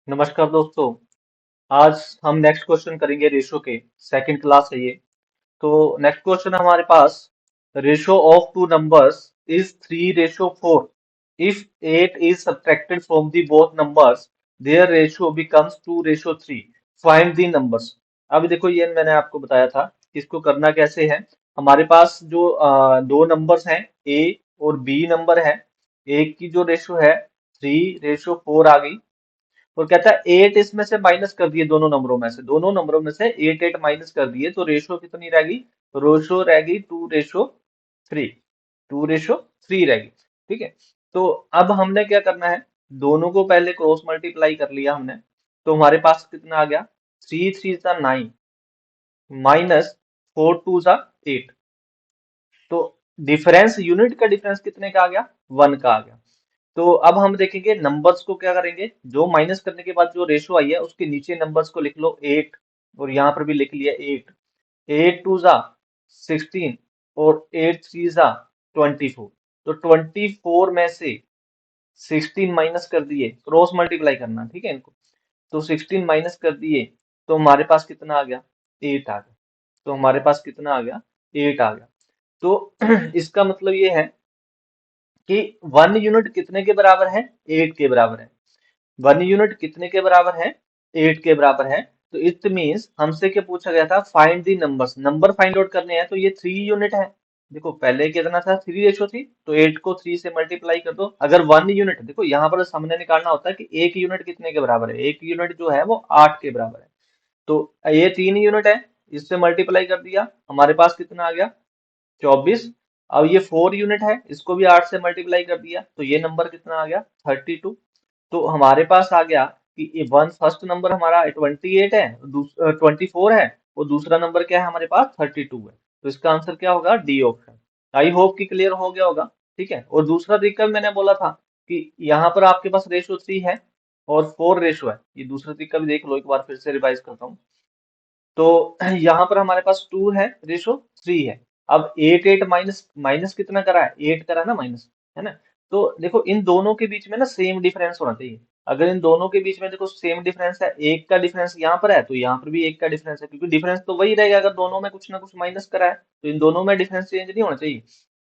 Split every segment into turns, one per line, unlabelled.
नमस्कार दोस्तों। आज हम नेक्स्ट क्वेश्चन करेंगे रेशो के। सेकंड क्लास है ये। तो नेक्स्ट क्वेश्चन हमारे पास, ratio of two numbers is 3:4। If 8 is subtracted from the both numbers, their ratio becomes 2:3। Find the numbers. अब देखो, ये मैंने आपको बताया था कि इसको करना कैसे है। हमारे पास जो दो नंबर्स हैं, ए और बी नंबर है। ए की जो रेशो है 3:4 आ गई। और कहता है 8 इसमें से माइनस कर दिए, दोनों नंबरों में से 8 माइनस कर दिए, तो रेशो कितनी रहेगी? रेशो रहेगी 2:3। 2:3 रहेगी। ठीक है। तो अब हमने क्या करना है, दोनों को पहले क्रॉस मल्टीप्लाई कर लिया हमने। तो हमारे पास कितना आ गया? 3 3 9 माइनस 4 2 8। तो डिफरेंस, यूनिट का डिफरेंस कितने का आ गया? 1 का आ गया। तो अब हम देखेंगे नंबर्स को क्या करेंगे, जो माइनस करने के बाद जो रेशो आई है उसके नीचे नंबर्स को लिख लो 8। और यहाँ पर भी लिख लिया 8। 8 2 16 और 8 3 24। तो 24 में से 16 माइनस कर दिए, क्रॉस मल्टीप्लाई करना, ठीक है इनको। तो 16 माइनस कर दिए, तो हमारे पास कितना आ गया? 8 आ गया। तो हमारे पास कितना आ गया? 8 आ गया। तो इसका मतलब ये है कि 1 यूनिट कितने के बराबर है? 8 के बराबर है। 1 यूनिट कितने के बराबर है? 8 के बराबर है। तो इट मीन्स हमसे क्या पूछा गया था? Find the numbers. Number find out करने हैं, तो ये 3 यूनिट है। देखो पहले कितना था? 3:3। तो 8 को 3 से मल्टीप्लाई कर दो। अगर 1 यूनिट, देखो यहाँ पर हमने निकालना होता है कि 1 यूनिट कितने के बराबर है। 1 यूनिट जो है वो 8 के बराबर है। तो ये 3 यूनिट है, इससे मल्टीप्लाई कर दिया, हमारे पास कितना आ गया? 24। अब ये 4 यूनिट है, इसको भी 8 से मल्टीप्लाई कर दिया, तो ये नंबर कितना आ गया? 32। तो हमारे पास आ गया कि ये वन फर्स्ट नंबर हमारा 28 है, 24 है, और दूसरा नंबर क्या है हमारे पास? 32 है। तो इसका आंसर क्या होगा? D option. आई होप कि क्लियर हो गया होगा। ठीक है। और दूसरा तरीका भी मैंने बोला था कि यहाँ पर आपके पास रेशो 3 है और 4 रेशो है। ये दूसरा तरीका भी देख लो एक बार, फिर से रिवाइज करता हूँ। तो यहाँ पर हमारे पास 2 है, रेशो 3 है। अब 8 8 माइनस माइनस कितना करा है? 8 करा ना माइनस, है ना। तो देखो इन दोनों के बीच में ना सेम डिफरेंस होना चाहिए। अगर इन दोनों के बीच में देखो सेम डिफरेंस है, एक का डिफरेंस यहाँ पर है तो यहाँ पर भी एक का डिफरेंस है, क्योंकि डिफरेंस तो वही रहेगा अगर दोनों में कुछ ना कुछ माइनस करा है। तो इन दोनों में डिफरेंस चेंज नहीं होना चाहिए।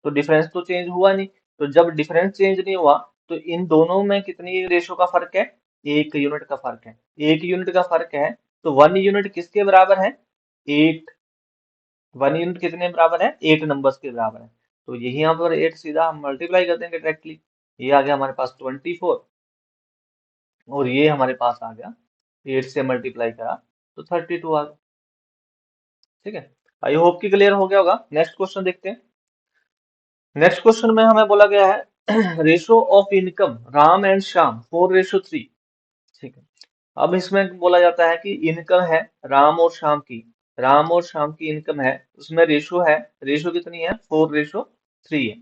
तो डिफरेंस तो चेंज हुआ नहीं। तो जब डिफरेंस चेंज नहीं हुआ, तो इन दोनों में कितनी रेशो का फर्क है? 1 यूनिट का फर्क है। 1 यूनिट का फर्क है। तो 1 यूनिट किसके बराबर है? 8। 1 यूनिट कितने बराबर है? 8 नंबर्स के बराबर है। तो यही यहाँ पर 8 सीधा हम मल्टीप्लाई कर देंगे डायरेक्टली। ये आ गया हमारे पास 24, और ये हमारे पास आ गया 8 से मल्टीप्लाई करा तो 32 आ गया। ठीक है। आई होप कि क्लियर हो गया होगा। नेक्स्ट क्वेश्चन देखते हैं। नेक्स्ट क्वेश्चन में हमें बोला गया है ratio of income Ram and Shyam 4:3। ठीक है। अब इसमें बोला जाता है कि इनकम है राम और श्याम की। राम और श्याम की इनकम है, उसमें रेशो है। रेशो कितनी है? 4:3 है।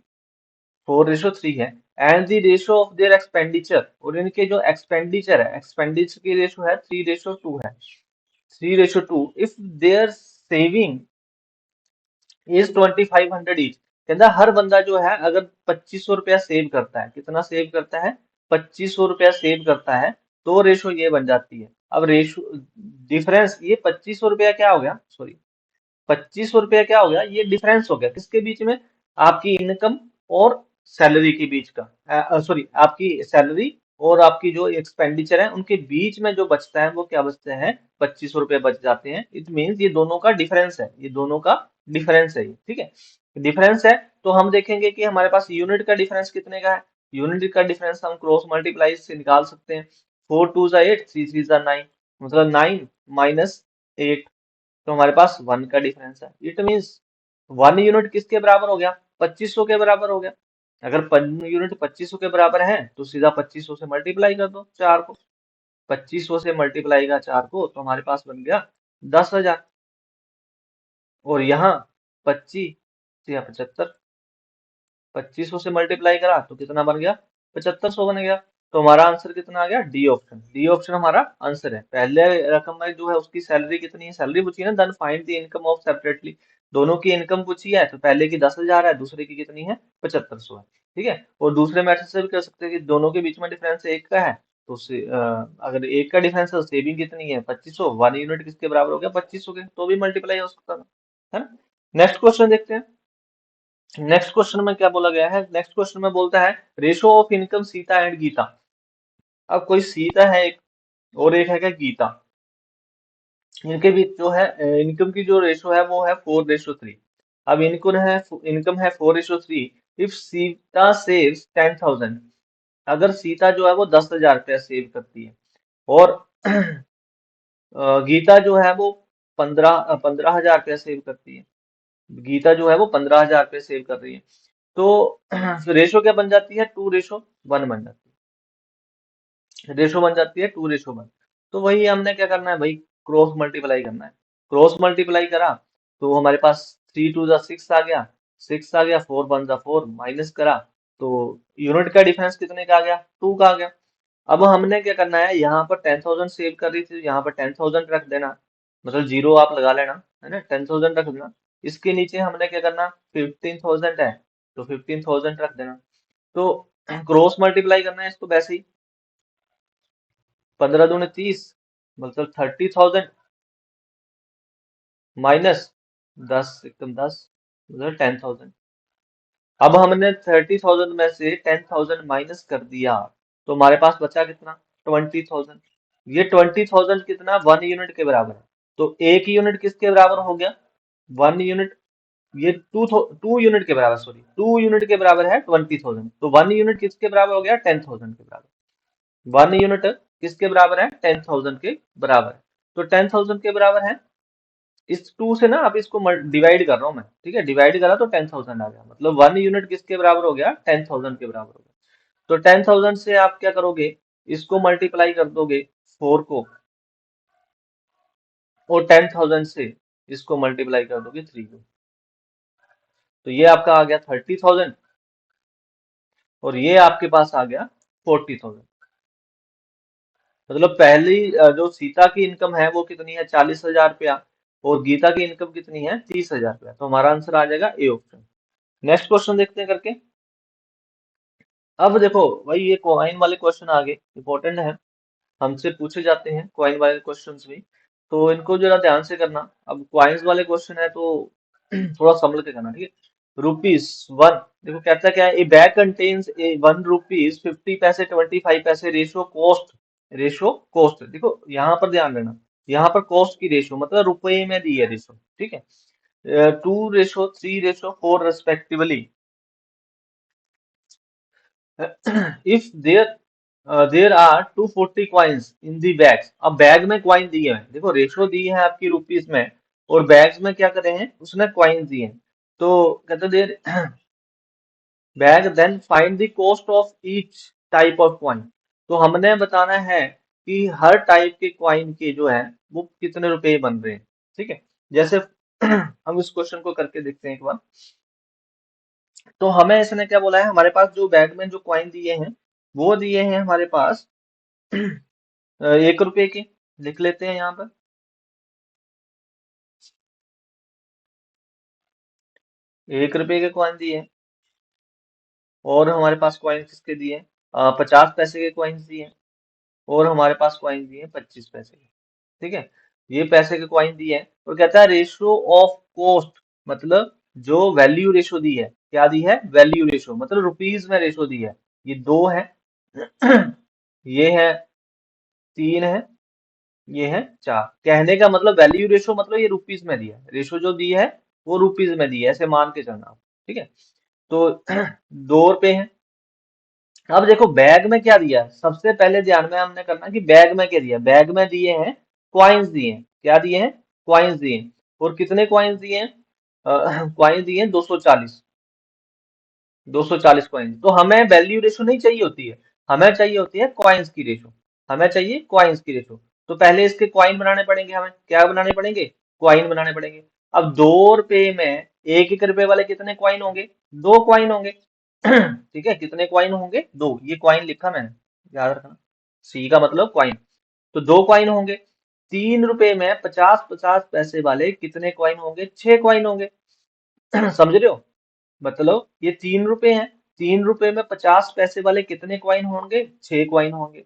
4:3 है। And the ratio of their expenditure, और इनके जो एक्सपेंडिचर है, एक्सपेंडिचर की रेशो है 3:2 है। 3:2। If there saving is 2500 each. कहता है हर बंदा जो है अगर 2500 रुपया सेव करता है, कितना सेव करता है? 2500 रुपया सेव करता है, तो रेशो ये बन जाती है। अब रेशो डिफरेंस, ये 2500 रुपया क्या हो गया? सॉरी, 2500 रुपया क्या हो गया? ये डिफरेंस हो गया किसके बीच में? आपकी इनकम और सैलरी के बीच का, सॉरी, आपकी सैलरी और आपकी जो एक्सपेंडिचर है उनके बीच में जो बचता है वो क्या बचते हैं? 2500 रुपये बच जाते हैं। इट मीन्स ये दोनों का डिफरेंस है, ये दोनों का डिफरेंस है ये। ठीक है। डिफरेंस है। तो हम देखेंगे कि हमारे पास यूनिट का डिफरेंस कितने का है। यूनिट का डिफरेंस हम क्रॉस मल्टीप्लाई से निकाल सकते हैं। 4 2 8, 3 3 9, मतलब 9 माइनस 8। तो हमारे पास 1 का डिफरेंस है। इट मीन्स 1 यूनिट किसके बराबर हो गया? 2500 के बराबर हो गया। अगर 1 यूनिट 2500 के बराबर है तो सीधा 2500 से मल्टीप्लाई कर दो 4 को। 2500 से मल्टीप्लाई का 4 को, तो हमारे पास बन गया 10,000। और यहाँ 25 या 75, 2500 से मल्टीप्लाई करा तो कितना बन गया? 7500 बन गया। तो हमारा आंसर कितना आ गया? D option. डी ऑप्शन हमारा आंसर है। पहले रकम में जो है उसकी सैलरी कितनी है, सैलरी पूछी है ना, then find the income of separately. दोनों की इनकम पूछी है, तो पहले की 10,000 है, दूसरे की कितनी है? 7500 है। ठीक है। और दूसरे मेथड से भी कर सकते हैं कि दोनों के बीच में डिफरेंस एक का है, तो अगर एक का डिफरेंस है तो सेविंग कितनी है 2500, 1 यूनिट किसके बराबर हो गया 2500 के, तो भी मल्टीप्लाई हो सकता था, है ना। नेक्स्ट क्वेश्चन देखते हैं। नेक्स्ट क्वेश्चन में क्या बोला गया है, नेक्स्ट क्वेश्चन में बोलता है ratio of income Sita and Gita. अब कोई सीता है एक, और एक है क्या गीता, इनके बीच जो है इनकम की जो रेशो है वो है 4:3। अब इनकम है 4:3। इफ सीता सेव्स 10,000, अगर सीता जो है वो 10,000 रुपया सेव करती है, और गीता जो है वो 15,000 रुपया सेव करती है, गीता जो है वो 15,000 रुपये सेव कर रही है, तो रेशो क्या बन जाती है, 2:1 बन जाती है, रेशो बन जाती है 2:1। तो वही हमने क्या करना है भाई, क्रॉस मल्टीप्लाई करना है। क्रॉस मल्टीप्लाई करा तो हमारे पास 3 2 6 आ गया, 6 आ गया, 4 1 4, माइनस करा तो यूनिट का डिफरेंस कितने का आ गया, 2 का आ गया। अब हमने क्या करना है, यहाँ पर 10,000 सेव कर रही थी, यहाँ पर 10,000 रख देना, मतलब जीरो आप लगा लेना, है ना, 10,000 रख देना। इसके नीचे हमने क्या करना, 15,000 है तो 15,000 रख देना। तो क्रॉस मल्टीप्लाई करना है इसको वैसे ही, 15 दूनी 30, मतलब 30,000 माइनस 10, एकदम 10, मतलब 10,000। अब हमने 30,000 में से 10,000 माइनस कर दिया, तो हमारे पास बचा कितना, 20,000। ये 20,000 कितना, 1 यूनिट के बराबर है। तो 1 यूनिट किसके बराबर हो गया, 1 यूनिट, ये 2 यूनिट के बराबर, सॉरी 2 यूनिट के बराबर है 20,000, तो 1 यूनिट किसके बराबर हो गया, 10,000 के बराबर। 1 यूनिट किसके बराबर है, 10,000 के बराबर है। तो 10,000 के बराबर है, इस 2 से ना अब इसको डिवाइड कर रहा हूं मैं, ठीक है, डिवाइड करा तो 10,000 आ गया, मतलब 1 यूनिट किसके बराबर हो गया, 10,000 के बराबर हो गया। तो 10,000 से आप क्या करोगे, इसको मल्टीप्लाई कर दोगे 4 को, और 10,000 से इसको मल्टीप्लाई कर दोगे 3 को, तो ये आपका आ गया 30,000, और ये आपके पास आ गया 40,000। मतलब पहली जो सीता की इनकम है वो कितनी है, 40,000 रुपया, और गीता की इनकम कितनी है, 30,000 रुपया। तो हमारा आंसर आ जाएगा ए ऑप्शन। नेक्स्ट क्वेश्चन देखते हैं करके। अब देखो भाई, ये कॉइन वाले क्वेश्चन आगे इंपॉर्टेंट है, हमसे पूछे जाते हैं कॉइन वाले क्वेश्चंस भी, तो इनको जरा ध्यान से करना। अब कॉइन्स वाले क्वेश्चन है तो थोड़ा संभल के करना, ठीक है। ₹1, देखो कहता क्या है, ए बैग कंटेन्स ए ₹1 50 पैसे 25 पैसे रेशो कॉस्ट, देखो यहाँ पर ध्यान देना, यहाँ पर कॉस्ट की रेशो मतलब रुपए में दी है रेशो, ठीक है, 2:3:4 respectively. If there are 240 coins in the bags, अब बैग में कॉइन दिए हैं, देखो रेशो दी है आपकी रुपीस में, और बैग्स में क्या करे हैं, उसने कॉइन्स दिए हैं। तो कहते their bag, then find the cost of each type of coin. तो हमने बताना है कि हर टाइप के कॉइन के जो है वो कितने रुपए बन रहे हैं, ठीक है। जैसे हम इस क्वेश्चन को करके देखते हैं एक बार। तो हमें इसने क्या बोला है, हमारे पास जो बैग में जो कॉइन दिए हैं वो दिए हैं हमारे पास 1 रुपए के, लिख लेते हैं यहाँ पर, 1 रुपए के कॉइन दिए हैं। और हमारे पास कॉइन किसके दिए हैं, 50 पैसे के कॉइन्स दिए हैं। और हमारे पास कॉइन दिए हैं 25 पैसे के, ठीक है, ये पैसे के कॉइन दिए हैं। और कहता है रेशियो ऑफ कॉस्ट, मतलब जो वैल्यू रेशो दी है, क्या दी है, वैल्यू रेशो, मतलब रुपीज में रेशो दी है, ये 2 है, ये है 3 है, ये है 4। कहने का मतलब वैल्यू रेशो मतलब ये रुपीज में दिया है, रेशो जो दी है वो रुपीज में दी है, ऐसे मान के चलना आप, ठीक है। तो 2 रुपए है। अब देखो बैग में क्या दिया है, सबसे पहले ध्यान में हमने करना कि बैग में क्या दिया है, बैग में दिए हैं क्वाइंस दिए हैं, क्या दिए हैं, क्वाइंस दिए हैं। और कितने क्वाइंस दिए हैं, क्वाइंस दिए हैं 240, 240 कॉइन्स। तो हमें वैल्यू रेशो नहीं चाहिए होती है, हमें चाहिए होती है कॉइन्स की रेशो, हमें चाहिए कॉइन्स की रेशो। तो पहले इसके कॉइन बनाने पड़ेंगे, हमें क्या बनाने पड़ेंगे, कॉइन बनाने पड़ेंगे। अब 2 रुपए में 1 1 रुपए वाले कितने कॉइन होंगे, 2 कॉइन होंगे, ठीक है, कितने कॉइन होंगे, 2, ये कॉइन लिखा मैंने, याद रखना, सी का मतलब कॉइन, तो 2 कॉइन होंगे। 3 रुपए में 50 50 पैसे वाले कितने कॉइन होंगे, 6 कॉइन होंगे। समझ रहे हो, मतलब ये 3 रुपए हैं, 3 रुपए में 50 पैसे वाले कितने कॉइन होंगे, 6 कॉइन होंगे।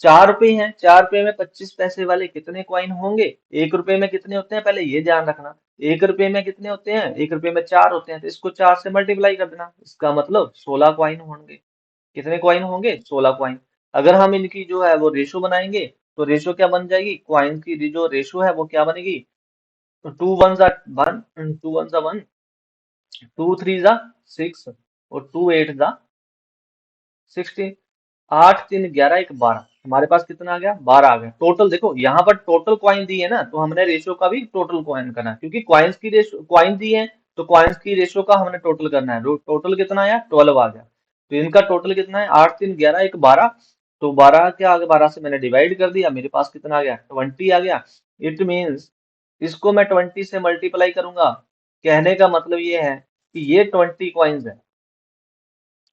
4 रुपए हैं, 4 रुपए में 25 पैसे वाले कितने कॉइन होंगे? 1 रुपए में कितने होते हैं पहले ये ध्यान रखना। 1 रुपए में कितने होते हैं? 1 रुपए में 4 होते हैं, तो इसको 4 से मल्टीप्लाई कर देना, इसका मतलब 16 कॉइन होंगे। कितने कॉइन होंगे? 16 कॉइन। अगर हम इनकी जो है वो रेशो बनाएंगे, तो रेशो क्या बन जाएगी? कॉइन की जो रेशो है वो क्या बनेगी? तो 2 1 वन, 2 1 1, 2 3 6 और 2 8 16। 8 3 11 1 12, हमारे पास कितना आ गया? 12 आ गया। टोटल देखो यहाँ पर टोटल कॉइन दी है ना, तो हमने रेशियो का भी टोटल कॉइन करना है, क्योंकि कॉइन्स की रेशियो कॉइन दी है, तो कॉइन्स की रेशियो का हमने टोटल करना है। टोटल कितना आया? 12 आ गया। तो इनका टोटल कितना है? 8 3 11 1 12। तो 12 क्या आ गया? 12 से मैंने डिवाइड कर दिया, मेरे पास कितना आ गया? 20 आ गया। इट मीन्स इसको मैं 20 से मल्टीप्लाई करूंगा। कहने का मतलब ये है कि ये 20 कॉइन्स है।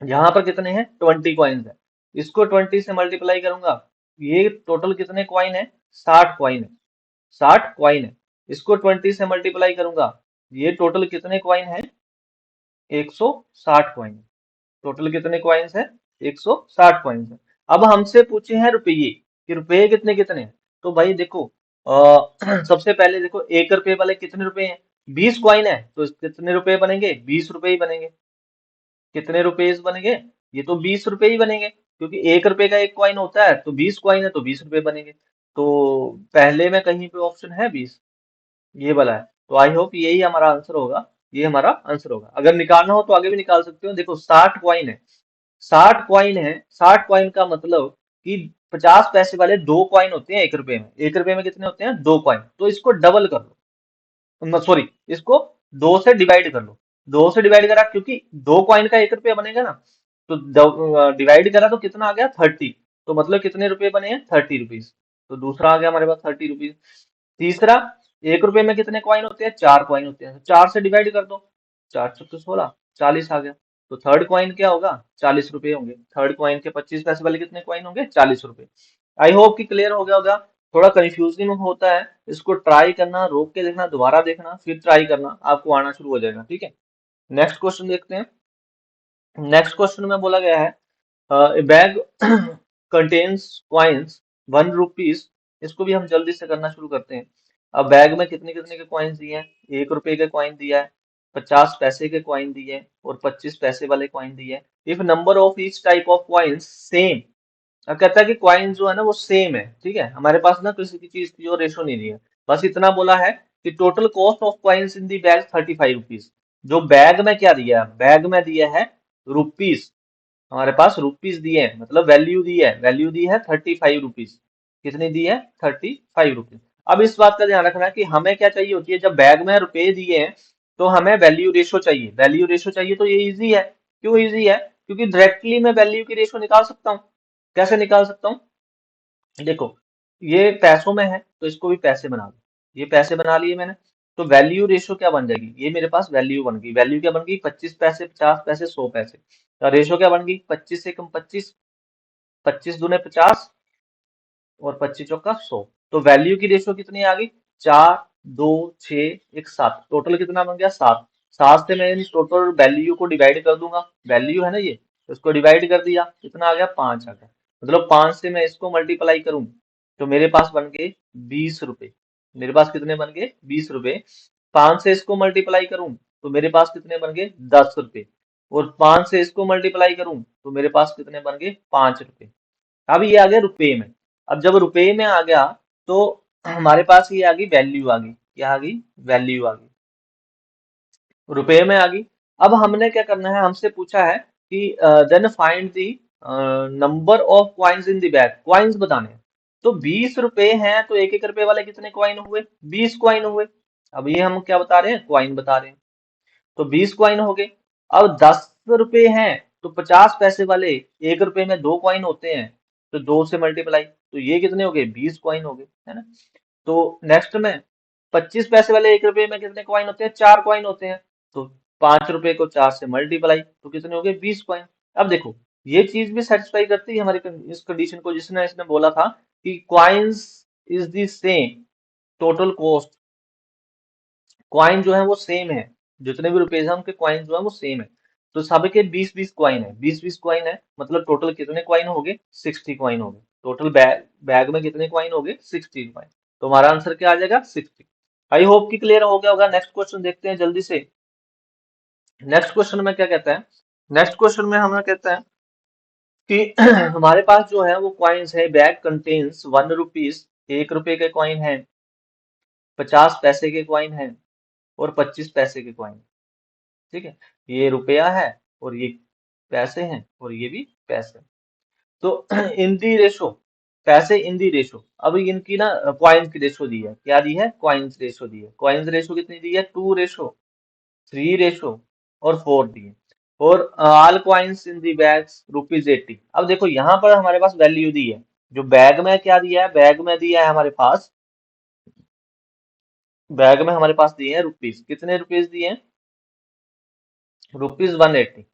यहाँ पर कितने हैं? 20 कॉइन्स है। इसको 20 से मल्टीप्लाई करूंगा, ये टोटल कितने कॉइन है? 60 कॉइन है। 60 कॉइन है। इसको 20 से मल्टीप्लाई करूंगा, ये टोटल कितने कॉइन है? 160 कॉइन। टोटल कितने कॉइन्स है? 160 कॉइन्स है। अब हमसे पूछे हैं रुपये, कि रुपये कितने कितने हैं। तो भाई देखो, सबसे पहले देखो 1 रुपए वाले कितने रुपए हैं? 20 कॉइन है, तो कितने रुपए बनेंगे? 20 रुपए ही बनेंगे। कितने रुपए बनेंगे? ये तो 20 रुपए ही बनेंगे, क्योंकि 1 रुपए का एक कॉइन होता है, तो 20 कॉइन है तो 20 रुपए बनेंगे। तो पहले में कहीं पे ऑप्शन है 20, ये वाला है। तो आई होप यही हमारा आंसर होगा। ये हमारा आंसर होगा। अगर निकालना हो तो आगे भी निकाल सकते हो। देखो 60 कॉइन है, 60 कॉइन है। 60 कॉइन का मतलब कि 50 पैसे वाले 2 कॉइन होते हैं 1 रुपए में। 1 रुपए में कितने होते हैं? 2 कॉइन। तो इसको डबल कर लो, सॉरी, इसको 2 से डिवाइड कर लो। 2 से डिवाइड करा, क्योंकि 2 कॉइन का 1 रुपया बनेगा ना, तो डिवाइड करा तो कितना आ गया? 30। तो मतलब कितने रुपए बने हैं? 30 रुपीज। तो दूसरा आ गया हमारे पास 30 रुपीज। तीसरा, 1 रुपए में कितने कॉइन होते हैं? 4 कॉइन होते हैं, तो 4 से डिवाइड कर दो। 4 4 16, 40 आ गया। तो थर्ड कॉइन क्या होगा? 40 रुपए होंगे। थर्ड कॉइन के 25 पैसे वाले कितने कॉइन होंगे? 40 रुपए। आई होप कि क्लियर हो गया होगा। थोड़ा कंफ्यूजिंग होता है, इसको ट्राई करना, रोक के देखना, दोबारा देखना, फिर ट्राई करना, आपको आना शुरू हो जाएगा। ठीक है, नेक्स्ट क्वेश्चन देखते हैं। नेक्स्ट क्वेश्चन में बोला गया है बैग कंटेन्स कॉइन्स 1 रुपीज। इसको भी हम जल्दी से करना शुरू करते हैं। अब बैग में कितने कितने के कॉइन्स दिए हैं? 1 रुपए के कॉइन दिया है, 50 पैसे के कॉइन दिए हैं, और 25 पैसे वाले कॉइन दिए हैं। If number of each type of coins same. अब कहता है कि कॉइन जो है ना वो सेम है। ठीक है, हमारे पास ना किसी की चीज की जो रेशो नहीं दी है, बस इतना बोला है कि total cost of coins in the bag 35 rupees. जो बैग में क्या दिया है? बैग में दिया है रुपीज। हमारे पास रुपीज दिए हैं, मतलब वैल्यू दी है। वैल्यू दी है 35 रुपीज। कितनी दी है? 35 रुपीज। अब इस बात का ध्यान रखना कि हमें क्या चाहिए होती है, जब बैग में रुपए दिए हैं तो हमें वैल्यू रेशो चाहिए। वैल्यू रेशो चाहिए, तो ये इजी है। क्यों इजी है? क्योंकि डायरेक्टली मैं वैल्यू की रेशो निकाल सकता हूँ। कैसे निकाल सकता हूँ? देखो, ये पैसों में है, तो इसको भी पैसे बना लो। ये पैसे बना लिए मैंने। तो वैल्यू रेशो क्या बन जाएगी? ये मेरे पास वैल्यू बन गई। वैल्यू क्या बन गई? 25 पैसे, 50 पैसे, 100 पैसे। तो रेशो क्या बन गई? 25 से कम 25, 25 दूने 50, और 25 चौका 100। तो वैल्यू की रेशो कितनी आ गई? 4 2 6 1 7। टोटल कितना बन गया? 7। 7 से मैं इन टोटल वैल्यू को डिवाइड कर दूंगा। वैल्यू है ना ये, तो इसको डिवाइड कर दिया, कितना आ गया? 5 आ गया। मतलब 5 से मैं इसको मल्टीप्लाई करूं, तो मेरे पास बन गए 20 रुपए। मेरे पास कितने बन गए? 20 रुपए। 5 से इसको मल्टीप्लाई करूं, तो मेरे पास कितने बन गए? 10 रुपए। और 5 से इसको मल्टीप्लाई करूं, तो मेरे पास कितने बन गए? 5 रुपए। अब ये आ गया रुपए में। अब जब रुपए में आ गया, तो हमारे पास ये आ गई वैल्यू आ गई। क्या आ गई? वैल्यू आ गई। रुपए में आ गई। अब हमने क्या करना है, हमसे पूछा है कि then find the number of coins in the bag. Coins बताने हैं। तो 20 रुपए हैं, तो 1 1 रुपए वाले कितने कॉइन हुए? 20 कॉइन हुए। अब ये हम क्या बता रहे हैं? कॉइन बता रहे हैं। तो 20 कॉइन हो गए। अब 10 रुपए हैं, तो 50 पैसे वाले 1 रुपए में 2 कॉइन होते हैं, तो 2 से मल्टीप्लाई, तो ये कितने हो गए? 20 कॉइन हो गए, है ना। तो नेक्स्ट में 25 पैसे वाले 1 रुपए में कितने कॉइन होते हैं? 4 कॉइन होते हैं। तो 5 रुपए को 4 से मल्टीप्लाई, तो कितने हो गए? 20 कॉइन। अब देखो, ये चीज भी सेटिस्फाई करती है हमारी इस कंडीशन को, जिसने इसने बोला था कि coins is the same total cost. Coin जो है वो सेम है, जितने भी रुपीज हैं उनके कॉइन जो है वो सेम है। तो सबके 20 20 कॉइन है, 20 20 कॉइन है, मतलब टोटल कितने कॉइन हो गए? 60 कॉइन हो गए। टोटल बैग बैग में कितने कॉइन हो गए? 16 कॉइन। तो हमारा आंसर क्या आ जाएगा? 60। आई होप कि क्लियर हो गया होगा। नेक्स्ट क्वेश्चन देखते हैं जल्दी से। नेक्स्ट क्वेश्चन में क्या कहता है? नेक्स्ट क्वेश्चन में हमें कहता है कि हमारे पास जो है वो कॉइन्स है। बैग कंटेन्स 1 रुपीज, 1 रुपए के कॉइन है, 50 पैसे के कॉइन है और 25 पैसे के कॉइन। ठीक है, ये रुपया है और ये पैसे हैं और ये भी पैसे हैं। तो इन दी रेशो, पैसे इन दी रेशो। अब इनकी ना कॉइन्स की रेशो दी है। क्या दी है? कॉइन्स रेशो दी है। कॉइन्स रेशो कितनी दी है? 2:3 और 4 दी है। और all coins in the bags ₹80। अब देखो यहाँ पर हमारे पास वैल्यू दी है। जो बैग में क्या दिया है? बैग में दिया है हमारे पास, बैग में हमारे पास दिए हैं रुपीज। कितने रुपीज दिए हैं? ₹180।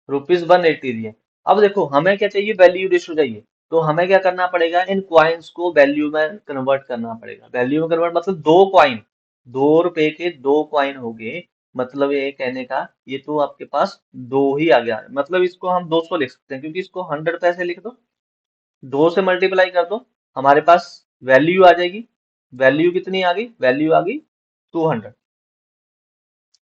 ₹180 दिए। अब देखो हमें क्या चाहिए? वैल्यू रेशो चाहिए। तो हमें क्या करना पड़ेगा? इन क्वाइंस को वैल्यू में कन्वर्ट करना पड़ेगा। वैल्यू में कन्वर्ट मतलब दो क्वाइन, 2 रुपए के 2 कॉइन हो गए। मतलब ये कहने का, ये तो आपके पास दो ही आ गया। मतलब इसको हम 200 लिख सकते हैं, क्योंकि इसको 100 पैसे लिख दो, 2 से मल्टीप्लाई कर दो, हमारे पास वैल्यू आ जाएगी। वैल्यू कितनी आ गई? वैल्यू आ गई 200।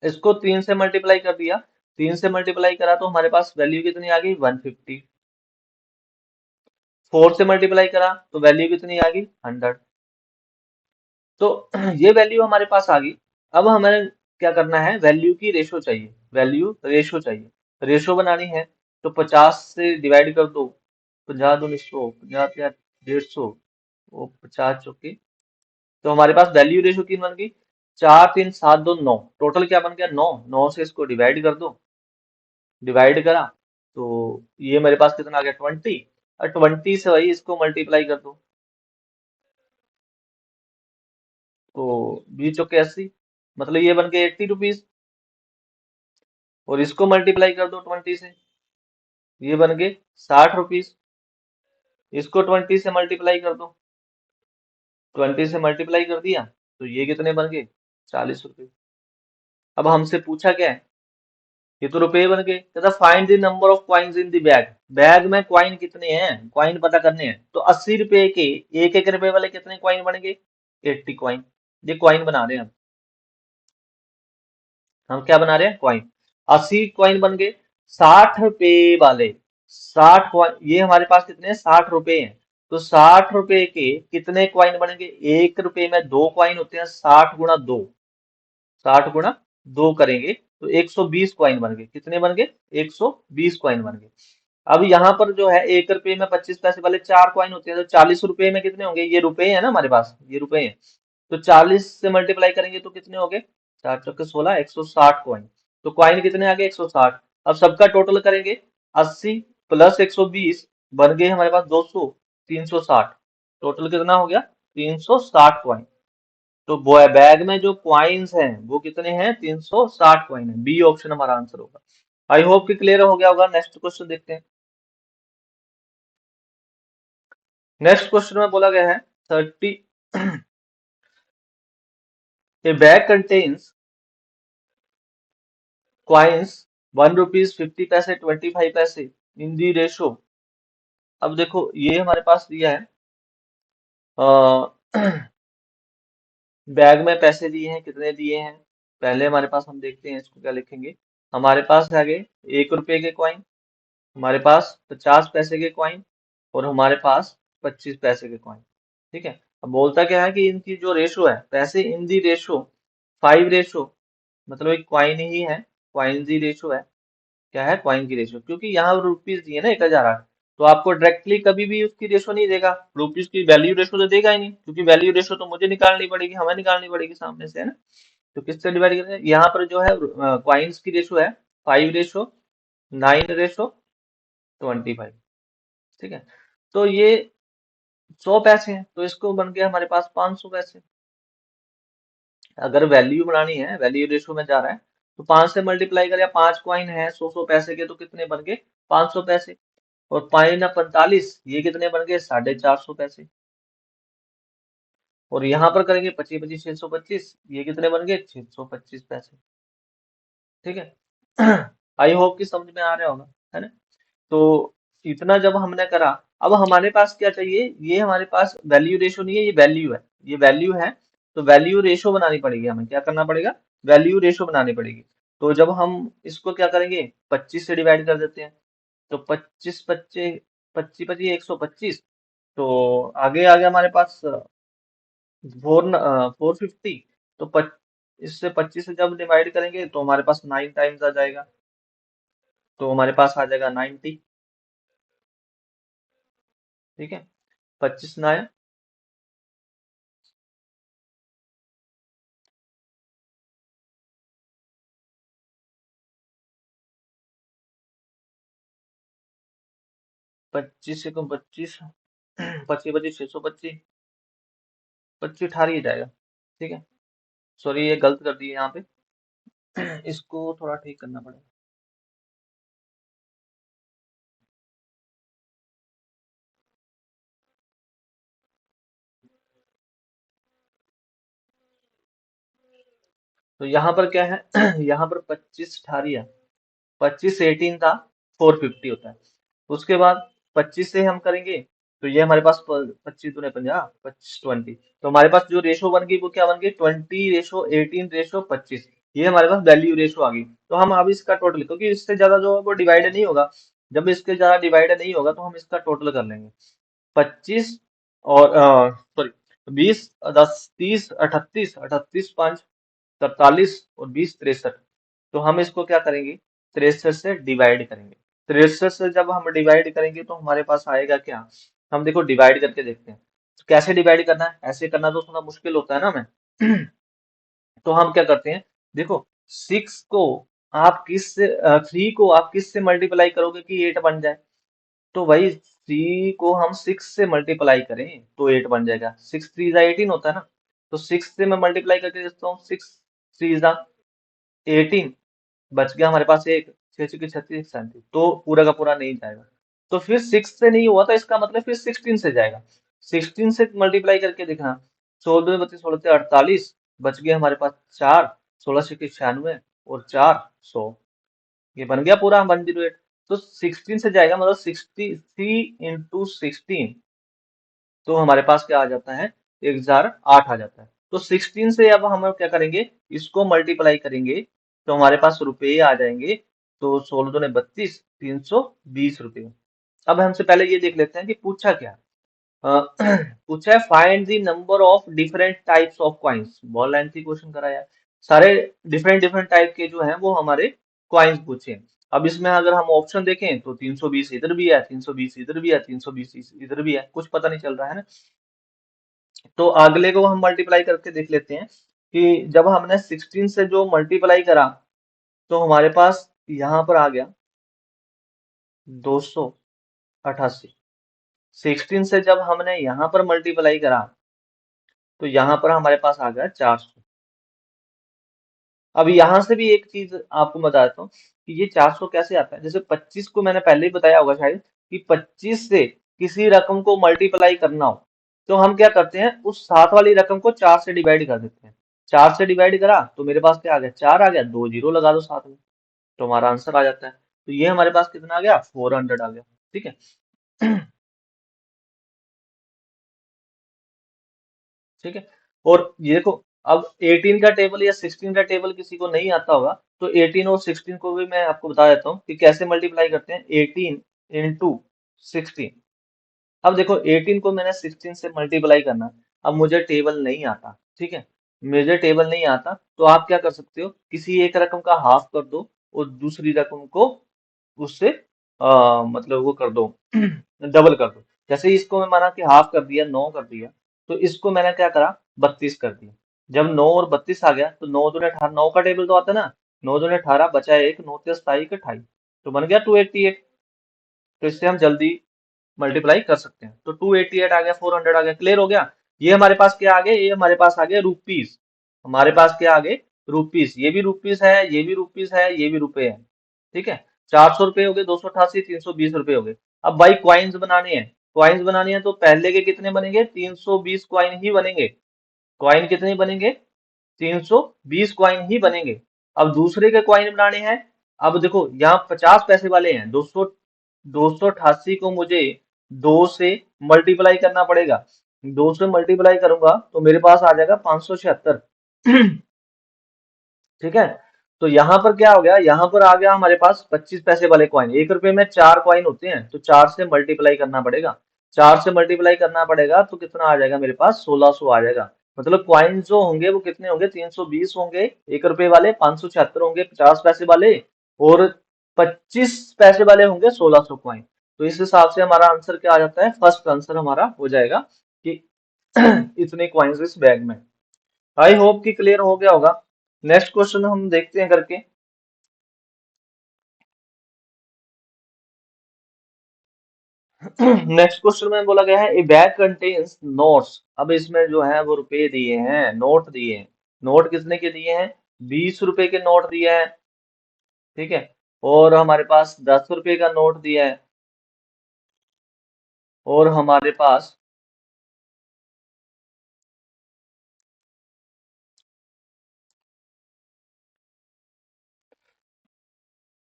इसको 3 से मल्टीप्लाई कर दिया, 3 से मल्टीप्लाई करा तो हमारे पास वैल्यू कितनी आ गई? 150। 4 से मल्टीप्लाई करा तो वैल्यू कितनी आ गई? 100। तो ये वैल्यू हमारे पास आ गई। अब हमें क्या करना है? वैल्यू की रेशो चाहिए। वैल्यू रेशो चाहिए, रेशो बनानी है। तो 50 से डिवाइड कर दो, 50 दूनी 100, 50 150, वो 50 चौके। तो हमारे पास वैल्यू रेशो की बन गई 4 3 7 2 9। टोटल क्या बन गया? 9। 9 से इसको डिवाइड कर दो, डिवाइड करा तो ये मेरे पास कितना आ गया? 20। और 20 से वही इसको मल्टीप्लाई कर दो, तो 20 चौके 80। मतलब ये बन गए ₹80। और इसको मल्टीप्लाई कर दो 20 से, ये बन गए ₹60। इसको 20 से मल्टीप्लाई कर दो, 20 से मल्टीप्लाई कर दिया तो ये कितने बन गए? ₹40। अब हमसे पूछा क्या है? ये तो रुपए बन गए। कहता find the number of coins in the bag. Bag में कॉइन कितने हैं? कॉइन पता करने हैं। तो 80 रुपए के, एक एक रुपए वाले कितने कॉइन बन गए? 80 कॉइन। ये कॉइन बना रहे हैं हम क्या बना रहे हैं? कॉइन। 80 कॉइन बन गए। 60 रुपए वाले, 60 कॉइन, ये हमारे पास कितने हैं? 60 रुपए हैं। तो 60 रुपए के कितने कॉइन बनेंगे? 1 रुपए में 2 कॉइन होते हैं। 60 गुणा 2, 60 गुणा 2 करेंगे तो 120 कॉइन बन गए। कितने बन गए? 120 कॉइन बन गए। अब यहाँ पर जो है 1 रुपए में 25 पैसे वाले 4 कॉइन होते हैं। तो 40 रुपए में कितने होंगे? ये रुपए है ना हमारे पास, ये रुपए हैं। तो 40 से मल्टीप्लाई करेंगे तो कितने हो गए? 4 चौके 16, 160 कॉइन। तो कॉइन कितने आ गए? 160। अब सबका टोटल करेंगे, 80 प्लस 120 बन गए हमारे पास 200, 360। टोटल कितना हो गया? 360 कॉइन। तो बैग में जो क्वाइंस हैं वो कितने हैं? 360 कॉइन है। बी ऑप्शन हमारा आंसर होगा। आई होप कि क्लियर हो गया होगा। नेक्स्ट क्वेश्चन देखते हैं। नेक्स्ट क्वेश्चन में बोला गया है 30, ए बैग कंटेन्स क्वाइंस 1 रुपीज 50 पैसे 25 पैसे इन दी रेशो। अब देखो ये हमारे पास दिया है, बैग में पैसे दिए हैं। कितने दिए हैं? पहले हमारे पास, हम देखते हैं इसको क्या लिखेंगे। हमारे पास है आगे 1 रुपए के कॉइन, हमारे पास 50 पैसे के कॉइन और हमारे पास 25 पैसे के कॉइन। ठीक है। अब बोलता क्या है कि इनकी जो रेशो है, पैसे इन दी रेशो 5:, मतलब एक कॉइन ही है। कॉइन दी रेशो है। क्या है? कॉइन की रेशो। क्योंकि यहाँ रुपीज दिए ना 1008, तो आपको डायरेक्टली कभी भी उसकी रेशो नहीं देगा। रुपीज की वैल्यू रेशो तो देगा ही नहीं, क्योंकि वैल्यू रेशो तो मुझे निकालनी पड़ेगी, हमें निकालनी पड़ेगी सामने से, है ना। तो किससे डिवाइड करेंगे? यहाँ पर जो है कॉइन्स की रेशो है 5:9:25। ठीक है। तो ये 100 पैसे हैं, तो इसको बन गया हमारे पास 500 पैसे। अगर वैल्यू बनानी है, वैल्यू रेशो में जा रहा है, तो 5 से मल्टीप्लाई करें। 5 कॉइन है 100 100 पैसे के, तो कितने बन गए? 500 पैसे। और 5 ना 45, ये कितने बन गए? 450 पैसे। और यहाँ पर करेंगे 25 25 625, ये कितने बन गए? 625 पैसे। ठीक है। आई होप कि समझ में आ रहा होगा, है ना। तो इतना जब हमने करा, अब हमारे पास क्या चाहिए, ये हमारे पास वैल्यू रेशो नहीं है, ये वैल्यू है, ये वैल्यू है। तो वैल्यू रेशो बनानी पड़ेगी, हमें क्या करना पड़ेगा, वैल्यू रेशो बनानी पड़ेगी। तो जब हम इसको क्या करेंगे, 25 से डिवाइड कर देते हैं। तो 25 25 25 25 125। तो आगे आ गया हमारे पास 450। तो इससे 25 से जब डिवाइड करेंगे तो हमारे पास 9 टाइम्स आ जाएगा। तो हमारे पास आ जाएगा 90। ठीक है, 25 9, 25 को 25, 25 25 625, 25 18 ही जाएगा। ठीक है, सॉरी ये गलत कर दिए यहाँ पे। इसको थोड़ा ठीक करना पड़ेगा। तो यहाँ पर क्या है, यहाँ पर 25 18 है, 25 18 था, 450 होता है। उसके बाद 25 से हम करेंगे, तो ये हमारे पास 25 दूने 50, 25 20। तो हमारे पास जो रेशो बन गई वो क्या बन गई, 20:18:25। ये हमारे पास वैल्यू रेशो आ गई। तो हम अब इसका टोटल, क्योंकि इससे ज्यादा जो है वो डिवाइड नहीं होगा, जब इसके ज्यादा डिवाइड नहीं होगा तो हम इसका टोटल कर लेंगे। 25 और सॉरी 20 10 30 38 38 5 47 और 20 63। तो हम इसको क्या करेंगे, 63 से डिवाइड करेंगे। 63 से जब हम डिवाइड करेंगे तो हमारे पास आएगा क्या, हम देखो डिवाइड करके देखते हैं। तो कैसे डिवाइड करना है, ऐसे करना तो थोड़ा मुश्किल होता है ना हमें। तो हम क्या करते हैं, देखो 6 को आप किस 3 को आप किस से मल्टीप्लाई करोगे कि 8 बन जाए। तो भाई 3 को हम 6 से मल्टीप्लाई करें तो 8 बन जाएगा, 6 3 18 होता है ना। तो 6 से मैं मल्टीप्लाई करके देखता हूँ, 6 3 18, बच गया हमारे पास एक, 6 36 37। तो पूरा का पूरा नहीं जाएगा। तो फिर 6 से नहीं हुआ, तो इसका मतलब फिर 16 से जाएगा। 16 से मल्टीप्लाई करके देखना, 16 2 32 16 बच गया हमारे पास 4, 16 96 और 400। ये बन गया पूरा 108। तो 16 से जाएगा, मतलब 63 into 16। तो हमारे पास क्या आ जाता है, 1008 आ जाता है। तो 16 से अब हम क्या करेंगे, इसको मल्टीप्लाई करेंगे तो हमारे पास रुपए आ जाएंगे। तो 16 दूने 32, 320 रुपये। अब हमसे पहले ये देख लेते हैं कि पूछा क्या। अ, पूछा है find the number of different types of coins, बहुत लेंथी क्वेश्चन कराया है। सारे डिफरेंट डिफरेंट टाइप के जो हैं वो हमारे कॉइन्स पूछे हैं। अब इसमें अगर हम ऑप्शन देखें तो 320 इधर भी है, 320 इधर भी है, 320 इधर भी है, कुछ पता नहीं चल रहा है ना। तो अगले को हम मल्टीप्लाई करके देख लेते हैं कि जब हमने 16 से जो मल्टीप्लाई करा तो हमारे पास यहाँ पर आ गया 288। 16 से जब हमने यहाँ पर मल्टीप्लाई करा तो यहाँ पर हमारे पास आ गया 400। अब यहाँ से भी एक चीज आपको बता देता हूँ कि ये 400 कैसे आता है। जैसे 25 को मैंने पहले ही बताया होगा शायद, कि 25 से किसी रकम को मल्टीप्लाई करना हो तो हम क्या करते हैं, उस साथ वाली रकम को 4 से डिवाइड कर देते हैं। 4 से डिवाइड करा तो मेरे पास क्या आ गया, 4 आ गया, 2 जीरो लगा दो साथ में, तो हमारा आंसर आ जाता है। तो ये हमारे पास कितना आ गया, 400 आ गया। ठीक है। ठीक है। और ये देखो, अब 18 का टेबल या 16 का टेबल किसी को नहीं आता होगा, तो 18 और 16 को भी मैं आपको बता देता हूँ कि कैसे मल्टीप्लाई करते हैं। 18 into 16। अब देखो 18 को मैंने 16 से मल्टीप्लाई करना। अब मुझे टेबल नहीं आता, ठीक है, मुझे टेबल नहीं आता, तो आप क्या कर सकते हो, किसी एक रकम का हाफ कर दो और दूसरी रकम को उससे मतलब वो कर दो, डबल कर दो। जैसे इसको मैं माना कि हाफ कर दिया, 9 कर दिया, तो इसको मैंने क्या करा, 32 कर दिया। जब 9 और 32 आ गया तो 9 दूने 18, 9 का टेबल तो आता है ना, 9 दूने 18 बचा एक, 9 तेज 27 28, तो बन गया 288। तो इससे हम जल्दी मल्टीप्लाई कर सकते हैं। तो 288 आ गया, 400 आ गया, क्लियर हो गया। ये हमारे पास क्या आ गया, ये हमारे पास आ गया रुपीस। हमारे पास क्या आ गए, रुपीस। ये भी रुपीस है, ये भी रुपीस है, ये भी रुपए है। ठीक है। 400 रुपये हो गए, 288, 320 रुपये हो गए। अब भाई क्वाइंस बनाने हैं, क्वाइंस बनाने हैं तो पहले के कितने बनेंगे, 320 क्वाइन ही बनेंगे। क्वाइन कितने बनेंगे, 320 क्वाइन ही बनेंगे। अब दूसरे के क्वाइन बनाने हैं। अब देखो यहाँ 50 पैसे वाले हैं, 200 288 को मुझे 2 से मल्टीप्लाई करना पड़ेगा। 2 से मल्टीप्लाई करूंगा तो मेरे पास आ जाएगा 576। ठीक है। तो यहाँ पर क्या हो गया, यहाँ पर आ गया हमारे पास 25 पैसे वाले कॉइन। 1 रुपए में 4 कॉइन होते हैं, तो 4 से मल्टीप्लाई करना पड़ेगा। 4 से मल्टीप्लाई करना पड़ेगा तो कितना आ जाएगा मेरे पास, 1600 आ जाएगा। मतलब कॉइन जो होंगे वो कितने होंगे, 320 होंगे 1 रुपए वाले, 576 होंगे 50 पैसे वाले, और 25 पैसे वाले होंगे 1600 कॉइन। तो इस हिसाब से हमारा आंसर क्या आ जाता है, फर्स्ट आंसर हमारा हो जाएगा कि इतने कॉइन्स इस बैग में। आई होप कि क्लियर हो गया होगा। नेक्स्ट क्वेश्चन हम देखते हैं करके। नेक्स्ट क्वेश्चन में बोला गया है ए बैग कंटेन्स नोट्स। अब इसमें जो है वो रुपए दिए हैं, नोट दिए हैं। नोट कितने के दिए हैं, 20 रुपए के नोट दिए हैं। ठीक है। और हमारे पास 10 रुपए का नोट दिया है। और हमारे पास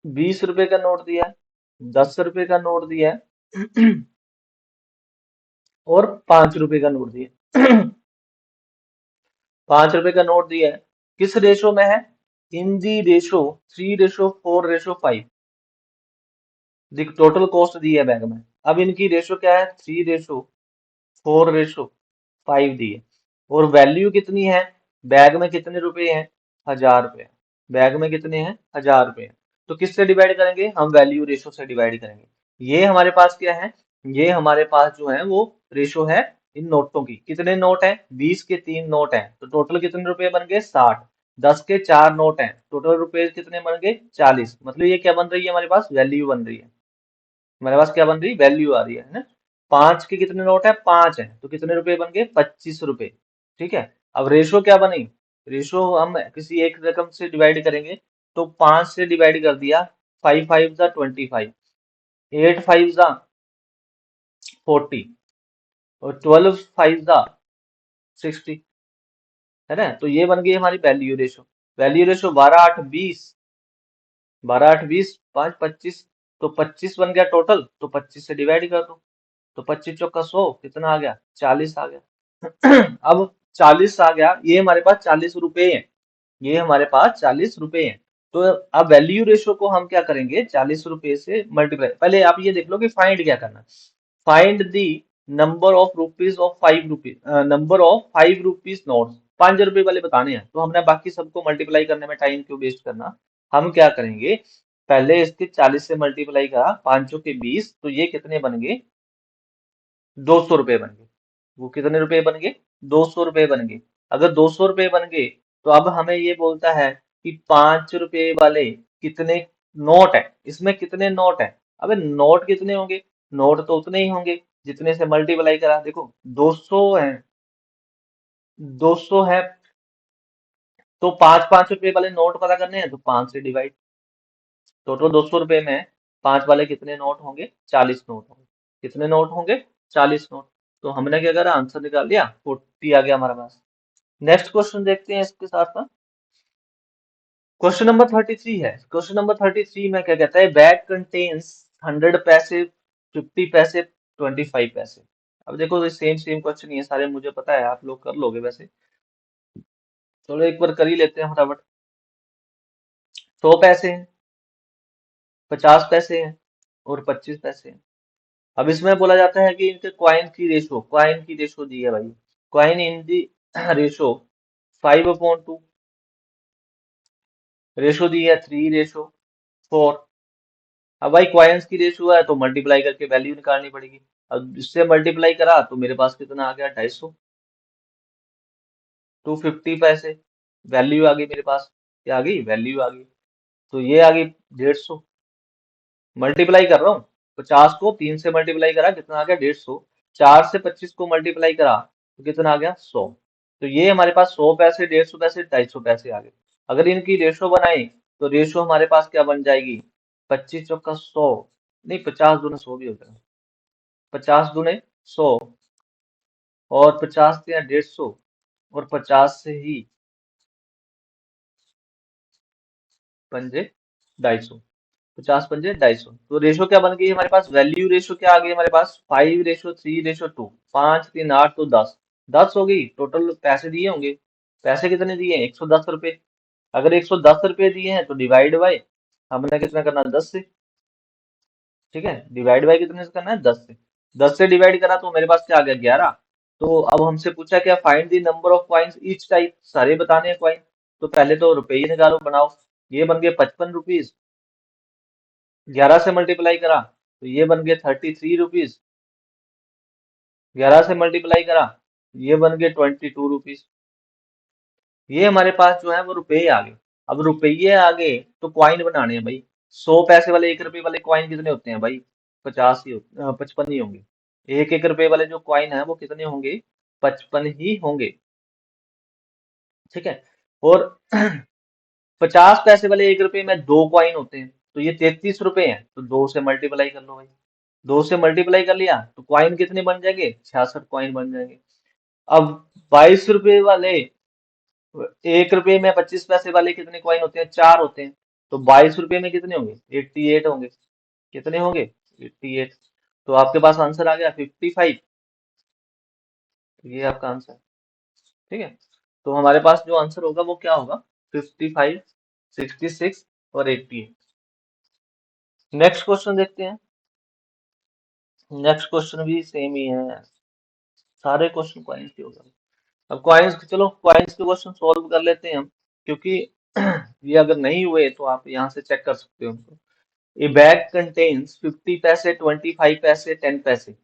20 रुपए का नोट दिया है, 10 रुपए का नोट दिया है, और 5 रुपए का नोट दिया है। 5 रुपए का नोट दिया है, किस रेशो में है, इन दी रेशो 3:4:5। देख टोटल कॉस्ट दी है बैग में। अब इनकी रेशो क्या है, 3:4:5 दी है। और वैल्यू कितनी है, बैग में कितने रुपए हैं, 1000 रुपए। बैग में कितने हैं, 1000 रुपए हैं। तो किससे डिवाइड करेंगे, हम वैल्यू रेशो से डिवाइड करेंगे। ये हमारे पास क्या है, ये हमारे पास जो है वो रेशो है इन नोटों की। कितने नोट है, 20 के 3 नोट हैं, तो टोटल कितने रुपए बन गए, 60। 10 के 4 नोट हैं, टोटल रुपए कितने बन गए, 40। मतलब ये क्या बन रही है, हमारे पास वैल्यू बन रही है। हमारे पास क्या बन रही, वैल्यू आ रही है ना। 5 के कितने नोट है, 5 है, तो कितने रुपए बन गए, 25 रुपए। ठीक है। अब रेशो क्या बनी, रेशो हम किसी एक रकम से डिवाइड करेंगे, तो 5 से डिवाइड कर दिया, 5 5 जा 25, 8 5 जा 40, और 12 5 जा 60। है ना, तो ये बन गई हमारी वैल्यू रेशो। वैल्यू रेशो 12 8 20, 12 8 20, 5 25, तो 25 बन गया टोटल, तो 25 से डिवाइड कर दो। तो 25 चौका 100, कितना आ गया, 40 आ गया। अब 40 आ गया, ये हमारे पास 40 रुपए हैं। ये हमारे पास 40 रुपए हैं। तो अब वैल्यू रेशो को हम क्या करेंगे, 40 रुपए से मल्टीप्लाई। पहले आप ये देख लो कि फाइंड क्या करना, find the number of rupees of 5 rupees, number of 5 rupees notes. 5 रुपए वाले बताने हैं, तो हमने बाकी सबको मल्टीप्लाई करने में टाइम क्यों वेस्ट करना। हम क्या करेंगे, पहले इसके 40 से मल्टीप्लाई करा, 5 के 20, तो ये कितने बन गए, 200 रुपए बन गए। वो कितने रुपए बन गए, 200 रुपए बन गए। अगर 200 रुपए बन गए, तो अब हमें ये बोलता है कि 5 रुपए वाले कितने नोट है, इसमें कितने नोट है। अबे नोट कितने होंगे, नोट तो उतने ही होंगे जितने से मल्टीप्लाई करा। देखो 200 है, 200 है, तो 5 5 रुपए वाले नोट पता करने हैं, तो 5 से डिवाइड। टोटल 200 रुपए में 5 वाले कितने नोट होंगे, 40 नोट होंगे। कितने नोट होंगे, 40 नोट। तो हमने क्या करा, आंसर निकाल लिया, 40 आ गया हमारे पास। नेक्स्ट क्वेश्चन देखते हैं इसके साथ साथ। क्वेश्चन नंबर 33 है। क्वेश्चन नंबर 33 में क्या कहता है, बैग कंटेन्स 100 पैसे, 50 पैसे, 25 पैसे। अब देखो ये सेम सेम क्वेश्चन ही है सारे, मुझे पता है आप लोग कर लोगे वैसे। चलो एक बार कर ही लेते हैं फटाफट। 100 पैसे हैं, 50 पैसे हैं, और 25 पैसे हैं। अब इसमें बोला जाता है कि इनके क्वाइन की रेशो दी है भाई। क्वाइन इन दी रेशो 5/2, रेशो दी है 3:4। अब भाई क्वाइंस की रेशो है तो मल्टीप्लाई करके वैल्यू निकालनी पड़ेगी। अब इससे मल्टीप्लाई करा तो मेरे पास कितना आ गया, 250, 250 पैसे। वैल्यू आ गई मेरे पास, क्या आ गई, वैल्यू आ गई। तो ये आ गई 150। मल्टीप्लाई कर रहा हूँ, 50 को 3 से मल्टीप्लाई करा, कितना आ गया, 150। 4 से 25 को मल्टीप्लाई करा तो कितना आ गया, 100। तो ये हमारे पास 100 पैसे, 150 पैसे, 250 पैसे आ गए। अगर इनकी रेशो बनाई, तो रेशो हमारे पास क्या बन जाएगी, 25 चौका 100, नहीं 50 दूने 100 भी हो जाएगा, 50 दूने 100, और 50 से 150, और 50 से ही पंजे 250। 50 पंजे 250। तो रेशो क्या बन गई हमारे पास, वैल्यू रेशो क्या आ गई हमारे पास, 5:3:2, 5 3 8 तो 10, 10 हो गई। टोटल पैसे दिए होंगे, पैसे कितने दिए हैं, 110 रुपए। अगर 110 रुपए दिए हैं तो डिवाइड बाय हमने कितना करना, 10 से। ठीक है, डिवाइड बाय कितने से करना है, 10 से। 10 से डिवाइड करा तो मेरे पास क्या आ गया, 11। तो अब हमसे पूछा क्या, find the number of coins each type, सारे बताने हैं कॉइन। तो पहले तो रुपये निकालो, बनाओ। ये बन गए 55 रुपीज, 11 से मल्टीप्लाई करा तो ये बन गए 33 रुपीज, 11 से मल्टीप्लाई करा ये बन गए 22 रुपीज। ये हमारे पास जो है वो रुपये आ गए। अब रुपये आ गए तो क्वाइन बनाने हैं भाई। 100 पैसे वाले, 1 रुपए वाले क्वाइन कितने होते हैं भाई, 50 ही 55 ही होंगे। एक 1 रुपए वाले जो क्वाइन है वो कितने होंगे, 55 ही होंगे। ठीक है। और 50 पैसे वाले 1 रुपए में दो क्वाइन होते हैं, तो ये 33 रुपए हैं, तो 2 से मल्टीप्लाई कर लो भाई। 2 से मल्टीप्लाई कर लिया तो क्वाइन कितने बन जाएंगे, 66 क्वाइन बन जाएंगे। अब 22 रुपए वाले, 1 रुपए में 25 पैसे वाले कितने क्वाइन होते हैं, 4 होते हैं। तो 22 रुपए में कितने होंगे, 88 होंगे। कितने होंगे, 88। तो आपके पास आंसर आ गया 55। ये आपका आंसर। ठीक है। तो हमारे पास जो आंसर होगा वो क्या होगा, 55, 66 और 88। नेक्स्ट क्वेश्चन देखते हैं। नेक्स्ट क्वेश्चन भी सेम ही है, सारे क्वेश्चन क्वाइंस के हो गए। अब क्वाइंस, चलो क्वाइंस के क्वेश्चन सॉल्व कर लेते हैं हम, क्योंकि ये अगर नहीं हुए तो आप यहाँ से चेक कर सकते हो उनको। ए बैग कंटेन्स 50 पैसे, 25 पैसे, 10 पैसे।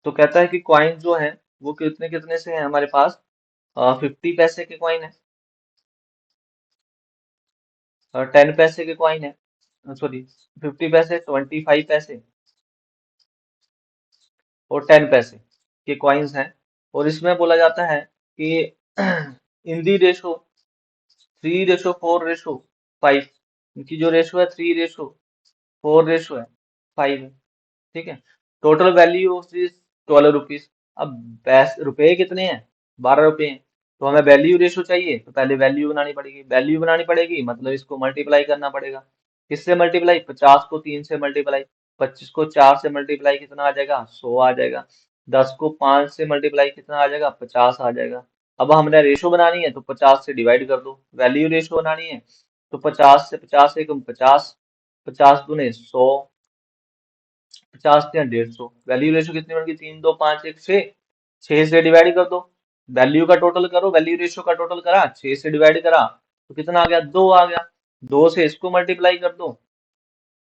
तो कहता है कि क्वाइन जो है वो कितने कितने से है हमारे पास, 50 पैसे के क्वाइन है, और 10 पैसे के क्वाइन है, सॉरी, 50 पैसे, 25 पैसे और 10 पैसे के क्वाइंस हैं। और इसमें बोला जाता है कि इन दी रेशो 3:4:5, इनकी जो रेशो है 3:4:5 है। ठीक है। Total value of this 12 rupees. अब रुपए कितने हैं, 12 रुपए हैं। तो हमें वैल्यू रेशो चाहिए, तो पहले वैल्यू बनानी पड़ेगी। वैल्यू बनानी पड़ेगी मतलब इसको मल्टीप्लाई करना पड़ेगा। किससे मल्टीप्लाई, 50 को 3 से मल्टीप्लाई, 25 को 4 से मल्टीप्लाई कितना आ जाएगा, 100 आ जाएगा। 10 को 5 से मल्टीप्लाई कितना आ जाएगा, 50 आ जाएगा। अब हमने रेशो बनानी है तो 50 से डिवाइड कर दो। वैल्यू रेशो बनानी है तो 50 से 50 एकम 50, 50 दूने 100, 50 से 150। वैल्यू रेशो कितनी बन गई, 3 2 5 1 6, 6 से डिवाइड कर दो। वैल्यू का टोटल करो, वैल्यू रेशो का टोटल करा, 6 से डिवाइड करा तो कितना आ गया, 2 आ गया। 2 से इसको मल्टीप्लाई कर दो,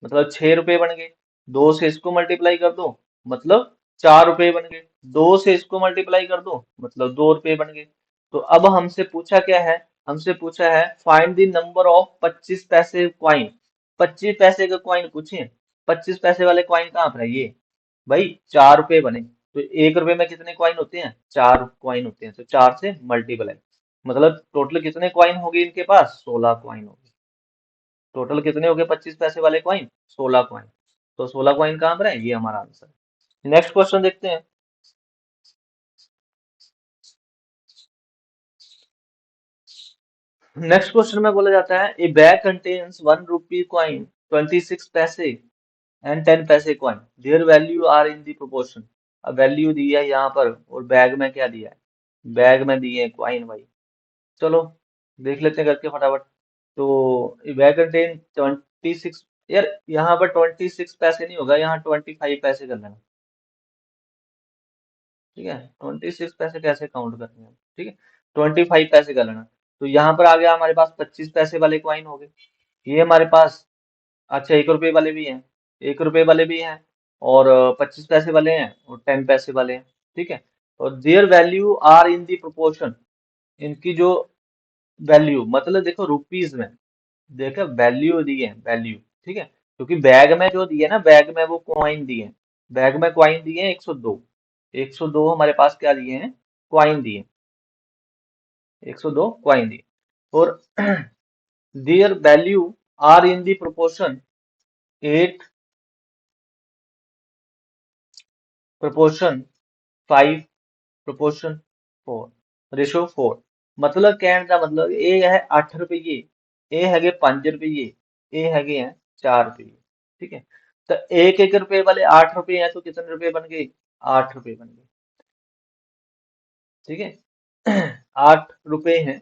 मतलब 6 रुपए बन गए। 2 से इसको मल्टीप्लाई कर दो, मतलब 4 रुपए बन गए। 2 से इसको मल्टीप्लाई कर दो, मतलब 2 रुपए बन गए। तो अब हमसे पूछा क्या है, हमसे पूछा है फाइंड द नंबर ऑफ 25 पैसे क्वाइन। 25 पैसे का क्वाइन पूछे, 25 पैसे वाले क्वाइन कहाँ पर है ये भाई, 4 रुपए बने। तो 1 रुपए में कितने क्वाइन होते हैं, 4 क्वाइन होते हैं। तो 4 से मल्टीप्लाई, मतलब टोटल कितने क्वाइन हो गए इनके पास, 16 क्वाइन हो गए। टोटल कितने हो गए 25 पैसे वाले क्वाइन, 16 क्वाइन। तो 16 क्वाइन कहाँ पर है, ये हमारा आंसर है। नेक्स्ट क्वेश्चन देखते हैं। नेक्स्ट क्वेश्चन में बोला जाता है a bag contains 1 rupee coin, 26 पैसे एंड 10 पैसे coin, their value are in the proportion. अब वैल्यू दी है यहाँ पर और बैग में क्या दिया है, बैग में दिए क्वाइन भाई। चलो देख लेते हैं करके फटाफट। तो बैग कंटेन 26, यार यहाँ पर 26 पैसे नहीं होगा, यहाँ 25 पैसे कर लेना। ठीक है, 26 पैसे कैसे काउंट करने हैं, ठीक है, 25 पैसे कर लेना। तो यहाँ पर आ गया हमारे पास 25 पैसे वाले क्वाइन हो गए। ये हमारे पास, अच्छा 1 रुपए वाले भी हैं, 1 रुपए वाले भी हैं, और 25 पैसे वाले हैं और 10 पैसे वाले हैं। ठीक है। और their value are in the proportion, इनकी जो वैल्यू, मतलब देखो रुपीज में, देखो वैल्यू दी है, वैल्यू। ठीक है, क्योंकि बैग में जो दिए ना, बैग में वो क्वाइन दिए हैं। बैग में क्वाइन दिए हैं 102, 102 हमारे पास क्या दिए हैं, क्वाइन दिए, 102 क्वाइन दिए। और their value are in the proportion 8, proportion 5, proportion 4, ratio 4। मतलब कहने का मतलब ये है 8 रुपये, ये हैगे 5 रुपये, ये हैगे हैं 4 रुपये। ठीक है, तो 1 1 रुपए वाले 8 रुपए हैं, तो कितने रुपए बन गए? 8 रुपए बन गए। ठीक है, 8 रुपए हैं,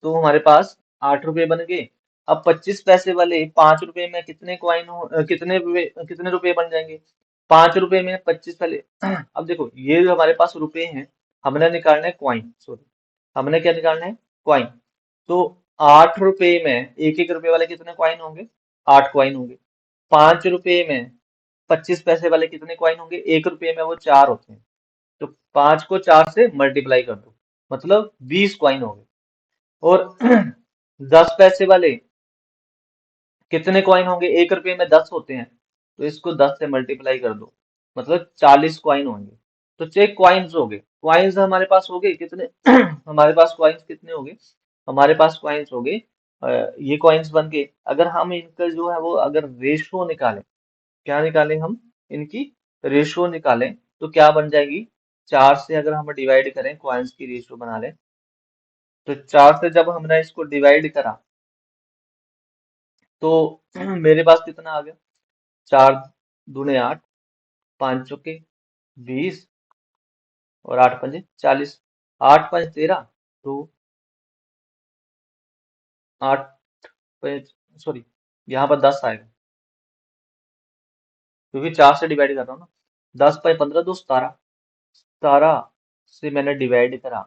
तो हमारे पास 8 रुपए बन गए। अब 25 पैसे वाले 5 रुपए में कितने कॉइन कितने रुपए बन जाएंगे? 5 रुपए में 25 वाले अब देखो, ये जो हमारे पास रुपए हैं, हमने निकालना है कॉइन, सॉरी, हमने क्या निकालना है? कॉइन। तो 8 रुपए में 1 1 रुपए वाले कितने कॉइन होंगे? 8 कॉइन होंगे। 5 रुपए में 25 पैसे वाले कितने कॉइन होंगे? 1 रुपए में वो 4 होते हैं। तो 5 को 4 से मल्टीप्लाई कर दो, मतलब 20 कॉइन हो गए। और 10 पैसे वाले कितने कॉइन होंगे? 1 रुपए में 10 होते हैं, तो इसको 10 से मल्टीप्लाई कर दो, मतलब 40 कॉइन होंगे। तो चेक कॉइन्स हो गए, कॉइन्स हमारे पास हो गए कितने? हमारे पास कॉइन्स कितने हो गए? हमारे पास कॉइन्स हो गए, ये कॉइन्स बन गए। अगर हम इनका जो है वो अगर रेशो निकालें, क्या निकालें हम? इनकी रेशो निकालें, तो क्या बन जाएगी? 4 से अगर हम डिवाइड करें, कॉइन्स की रेशो बना लें, तो 4 से जब हमने इसको डिवाइड करा, तो मेरे पास कितना आ गया? 4 दूने 8, 5 चौके 20, और 8 पंजे 40। 8 5 13, तो 8 सॉरी, यहाँ पर 10 आएगा, क्योंकि 4 से डिवाइड कर रहा हूँ ना। 10 5 15, दो 17। 17 से मैंने डिवाइड करा,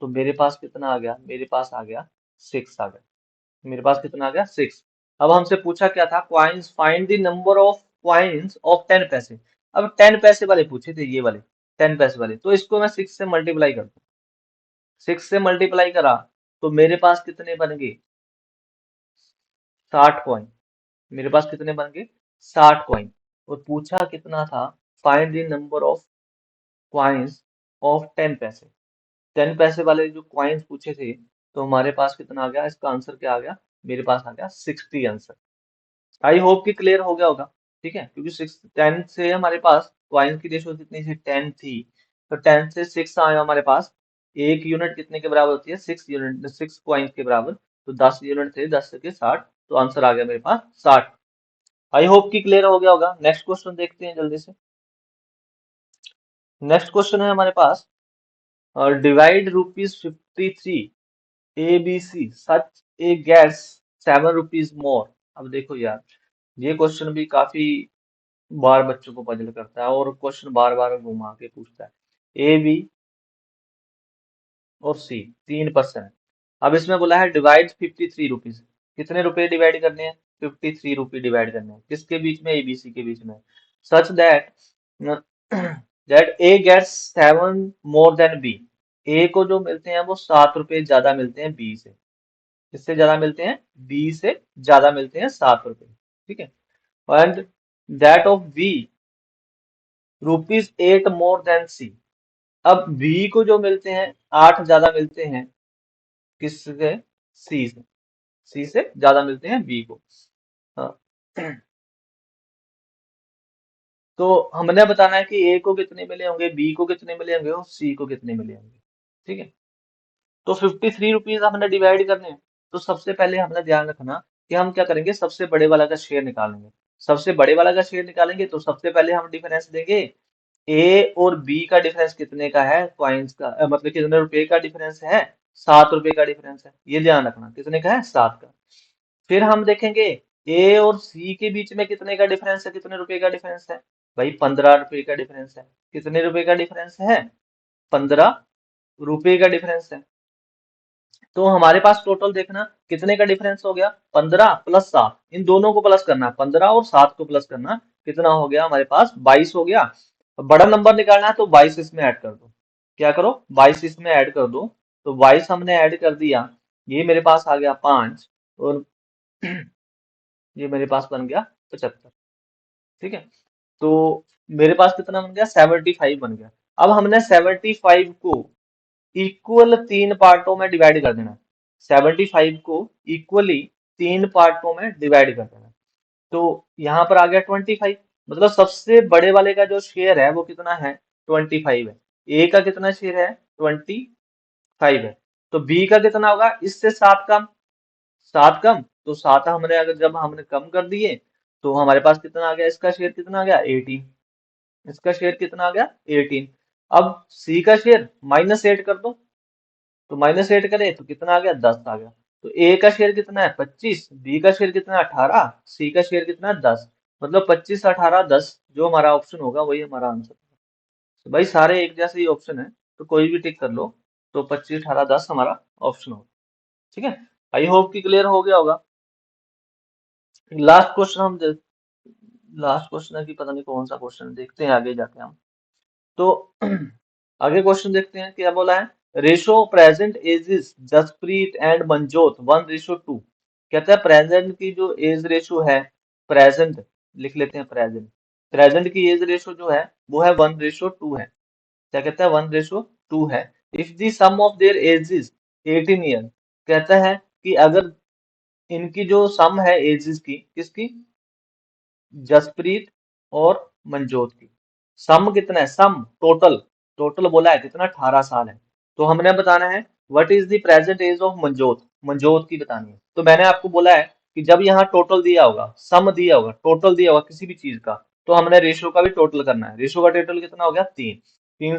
तो मेरे पास कितना आ गया? मेरे पास आ गया 6 आ गया। मेरे पास कितना आ गया? 6। अब हमसे पूछा क्या था? Coins, find the number of coins of 10 पैसे। अब 10 पैसे वाले पूछे थे, ये वाले 10 पैसे वाले, तो इसको मैं 6 से मल्टीप्लाई कर दूं। 6 से मल्टीप्लाई करा, तो मेरे पास कितने बन गए? 60 कॉइन। मेरे पास कितने बन गए? 60 कॉइन। और पूछा कितना था? Find the number of coins of 10 पैसे। 10 पैसे वाले जो क्वाइंस पूछे थे, तो हमारे पास कितना आ गया? इसका आंसर क्या आ गया? मेरे पास आ गया 60 आंसर। आई होप कि क्लियर हो गया होगा। ठीक है, क्योंकि 10 से हमारे पास क्वाइन की रेशो कितनी थी? 10 थी। तो 10 से 6 आया हमारे पास। एक यूनिट कितने के बराबर होती है? 6 यूनिट, 6 कॉइन के बराबर। तो 10 यूनिट थे, 10 के 60, तो आंसर आ गया मेरे पास 60। आई होप कि क्लियर हो गया होगा। नेक्स्ट क्वेश्चन देखते हैं जल्दी से। नेक्स्ट क्वेश्चन है हमारे पास, divide ₹53 ABC such A gets ₹7 more. अब देखो यार, ये क्वेश्चन भी काफी बार बच्चों को पजल करता है, और क्वेश्चन बार बार घुमा के पूछता है। A B और C 3%। अब इसमें बोला है डिवाइड ₹53। कितने रुपए डिवाइड करने हैं? ₹53 डिवाइड करने हैं, किसके बीच में? ABC के बीच में। Such that that A gets 7 more than B। A को जो मिलते हैं वो ₹7 ज्यादा मिलते हैं B से। किससे ज्यादा मिलते हैं? B से ज्यादा मिलते हैं ₹7। ठीक है, and that of B ₹8 more than C। अब B को जो मिलते हैं 8 ज्यादा मिलते हैं, किससे? C से। C से ज्यादा मिलते हैं B को। हाँ। तो हमने बताना है कि A को कितने मिले होंगे, B को कितने मिले होंगे, और C को कितने मिले होंगे। ठीक है, तो ₹53 हमने डिवाइड करने हैं। तो सबसे पहले हमने ध्यान रखना कि हम क्या करेंगे? सबसे बड़े वाला का शेयर निकालेंगे। सबसे बड़े वाला का शेयर निकालेंगे, तो सबसे पहले हम डिफरेंस देंगे। ए और बी का डिफरेंस कितने का है? कॉइन्स का, मतलब कितने रुपए का डिफरेंस है? ₹7 का डिफरेंस है। ये ध्यान रखना, कितने का है? 7 का। फिर हम देखेंगे ए और सी के बीच में कितने का डिफरेंस है, कितने रुपए का डिफरेंस है? भाई ₹15 का डिफरेंस है। कितने रुपए का डिफरेंस है? ₹15 का डिफरेंस है। तो हमारे पास टोटल देखना कितने का डिफरेंस हो गया? 15 प्लस 7, इन दोनों को प्लस करना, 15 और 7 को प्लस करना, कितना हो गया हमारे पास? 22 हो गया। अब बड़ा नंबर निकालना है, तो 22 इसमें ऐड कर दो। क्या करो? 22 इसमें ऐड कर दो। तो 22 हमने ऐड कर दिया, ये मेरे पास आ गया 5, और ये मेरे पास बन गया 75। ठीक है, तो मेरे पास कितना बन गया? 75 बन गया। अब हमने 75 को इक्वल 3 पार्टों में डिवाइड कर देना। 75 को इक्वली 3 पार्टों में डिवाइड कर देना। तो यहाँ पर आ गया 25, मतलब सबसे बड़े वाले का जो शेयर है वो कितना है? 25 है। ए का कितना शेयर है? 25 है। तो बी का कितना होगा? इससे 7 कम। 7 कम, तो 7 हमने अगर जब हमने कम कर दिए, तो हमारे पास कितना आ गया, इसका शेयर कितना आ गया 18, इसका शेयर कितना आ गया 18। अब सी का शेयर -8 कर दो, तो -8 करे तो कितना आ गया 10 आ गया। तो ए का शेयर कितना है 25, बी का शेयर कितना है 18, सी का शेयर कितना है 10। मतलब 25, 18, 10 जो हमारा ऑप्शन होगा वही हमारा आंसर। तो भाई सारे एक जैसे ही ऑप्शन है, तो कोई भी टिक कर लो, तो 25, 18, 10 हमारा ऑप्शन होगा। ठीक है, आई होप कि क्लियर हो गया होगा। लास्ट क्वेश्चन लास्ट क्वेश्चन है कि पता नहीं कौन सा क्वेश्चन, देखते हैं आगे जाके हम। तो आगे क्वेश्चन देखते हैं क्या बोला है। Ratio present ages Jaspreet and Manjot 1:2। कहता है प्रेजेंट की जो एज रेशो है, प्रेजेंट लिख लेते हैं, प्रेजेंट प्रेजेंट की एज रेशो जो है वो है 1:2 है। क्या कहता है 1:2 है। If the sum of their ages 18 year, कहता है कि अगर इनकी जो सम है एजेस की, किसकी, जसप्रीत और मंजोत की, सम कितना है, सम टोटल, टोटल बोला है कितना 18 साल है। तो हमने बताना है what is the present age of Manjot, Manjot की बतानी है। तो मैंने आपको बोला है कि जब यहाँ टोटल दिया होगा, सम दिया होगा, टोटल दिया होगा किसी भी चीज का, तो हमने रेशो का भी टोटल करना है। रेशो का टोटल कितना हो गया 3, 3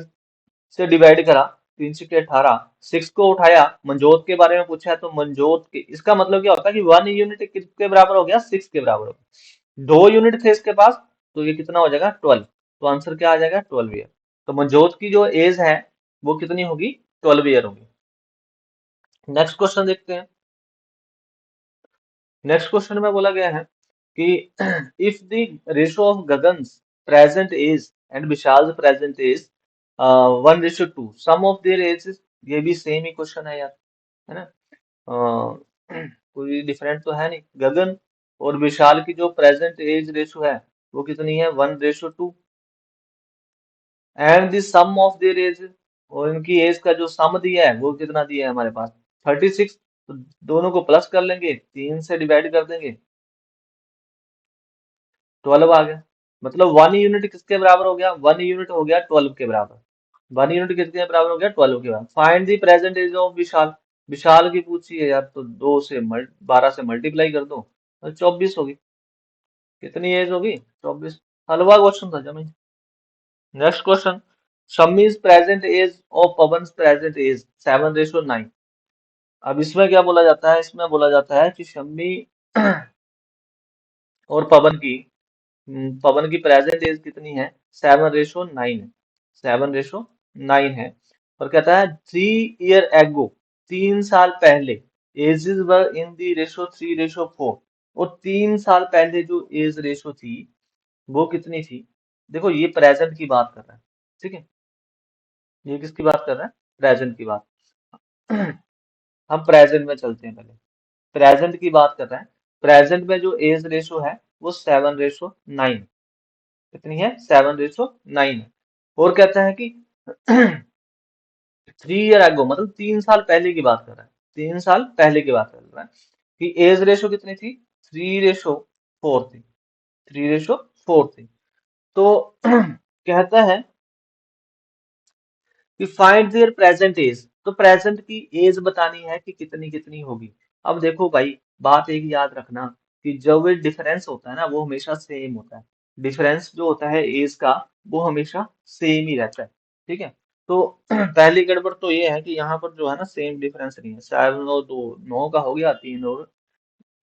से डिवाइड करा, 3 से 18, 6 को उठाया, मंजोत के बारे में पूछा है, तो मंजोत के, इसका मतलब क्या होता है कि 1 यूनिट किसके बराबर हो गया, 6 के बराबर हो गया। 2 यूनिट थे इसके पास, तो ये कितना हो जाएगा 12। तो आंसर क्या आ जाएगा 12 ईयर। तो मंजोत की जो एज है वो कितनी होगी, 12 ईयर होगी। नेक्स्ट क्वेश्चन देखते हैं। नेक्स्ट क्वेश्चन में बोला गया है कि if the ratio of Gagan's present age and Vishal present age 1:2, sum of their ages, ये भी सेम ही क्वेश्चन है यार, है ना। कोई डिफरेंट तो है नहीं। गगन और विशाल की जो प्रेजेंट एज रेशो है वो कितनी है 1:2, and the sum of their age, और इनकी एज का जो सम दिया है वो कितना दिया है हमारे पास 36। तो दोनों को प्लस कर लेंगे, 3 से डिवाइड कर देंगे, 12 आ गया। मतलब 1 यूनिट किसके बराबर हो गया, 1 यूनिट हो गया 12 के बराबर। 1 यूनिट किसके बराबर हो गया 12 के बराबर। Find the present age of Vishal, Vishal की पूछी है यार, तो 12 से मल्टीप्लाई कर दो, तो 24 होगी। कितनी एज होगी 24। हलवा क्वेश्चन था जमी। Next question, Shammi's present age of Pavan's present age 7:9। अब इसमें क्या बोला जाता है, इसमें बोला जाता है कि शम्मी और पवन की प्रेजेंट एज कितनी है 7:9 है, 7:9 है। और कहता है 3 ईयर एगो, 3 साल पहले, एजेस वर इन दी रेशो 3:4। और 3 साल पहले जो एज रेशो थी वो कितनी थी। देखो ये प्रेजेंट की बात कर रहा है, ठीक है, ये किसकी बात कर रहा है, प्रेजेंट की बात। हम प्रेजेंट में चलते हैं पहले, प्रेजेंट की बात कर रहे हैं। प्रेजेंट में जो एज रेशो है वो 7:9, कितनी है 7:9 है। और कहता है कि 3 ईयर एगो, मतलब 3 साल पहले की बात कर रहा है, 3 साल पहले की बात कर रहा है कि एज रेशो कितनी थी 3:4 थी, 3:4 थी। तो कहता है कि फाइंड देयर प्रेजेंट एज, तो प्रेजेंट की एज बतानी है कि कितनी कितनी होगी। अब देखो भाई, बात एक याद रखना कि जब ये डिफरेंस होता है ना वो हमेशा सेम होता है। डिफरेंस जो होता है एज का वो हमेशा सेम ही रहता है, ठीक है। तो पहली गड़बड़ तो ये है कि यहाँ पर जो है ना सेम डिफरेंस नहीं है, 7 और 2 9 का हो गया, 3 और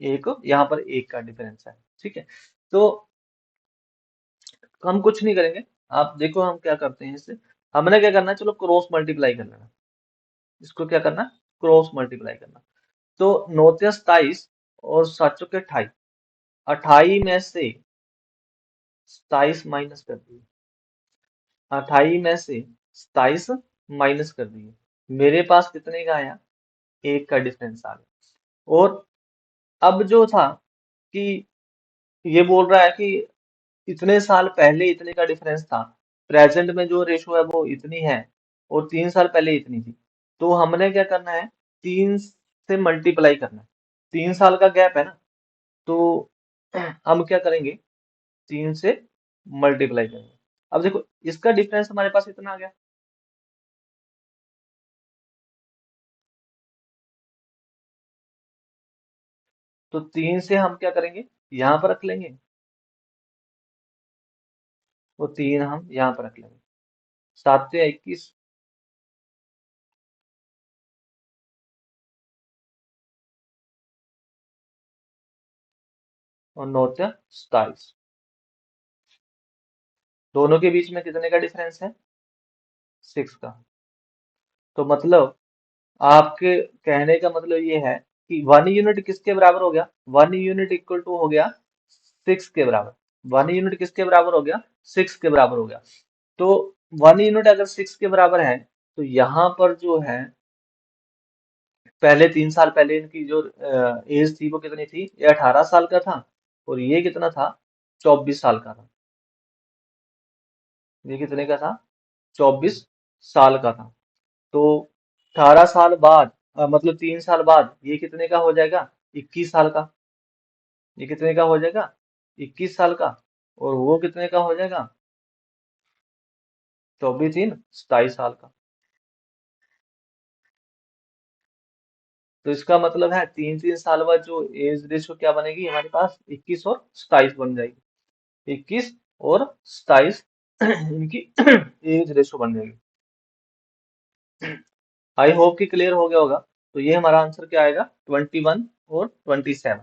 1, यहाँ पर 1 का डिफरेंस है, ठीक है। तो हम कुछ नहीं करेंगे, आप देखो हम क्या करते हैं इससे। हमने क्या करना है, चलो क्रॉस मल्टीप्लाई कर लेना, इसको क्या करना, क्रॉस मल्टीप्लाई करना। तो 9 × 27 और 7 × 28, 28 में से 27 माइनस कर दिए, 28 में से 27 माइनस कर दिए, मेरे पास कितने का आया, 1 का डिफरेंस आ गया। और अब जो था कि ये बोल रहा है कि इतने साल पहले इतने का डिफरेंस था, प्रेजेंट में जो रेशो है वो इतनी है, और 3 साल पहले इतनी थी। तो हमने क्या करना है, 3 से मल्टीप्लाई करना है, 3 साल का गैप है ना, तो हम क्या करेंगे, 3 से मल्टीप्लाई करेंगे। अब देखो इसका डिफरेंस हमारे पास इतना आ गया, तो 3 से हम क्या करेंगे, यहाँ पर रख लेंगे, वो 3 हम यहाँ पर रख लेंगे। 7 या 21 और 9 या 27। दोनों के बीच में कितने का डिफरेंस है? 6 का। तो मतलब आपके कहने का मतलब ये है कि 1 यूनिट किसके बराबर हो गया? 1 यूनिट इक्वल टू हो गया 6 के बराबर। 1 यूनिट किसके बराबर हो गया? 6 के बराबर हो गया। तो 1 यूनिट अगर 6 के बराबर है तो यहाँ पर जो है पहले 3 साल पहले इनकी जो एज थी वो कितनी थी? ये 18 साल का था और ये कितना था? 24 साल का था। ये कितने का था? 24 साल का था। तो 18 साल बाद मतलब 3 साल बाद ये कितने का हो जाएगा? 21 साल का। ये कितने का हो जाएगा? 21 साल का। और वो कितने का हो जाएगा? 24 3 27 साल का। तो इसका मतलब है 3 3 साल बाद जो एज रेशो क्या बनेगी हमारे पास? 21 और 27 बन जाएगी। 21 और 27 इनकी एज रेशो बन जाएगी। आई होप कि क्लियर हो गया होगा। तो ये हमारा आंसर क्या आएगा? 21 और 27।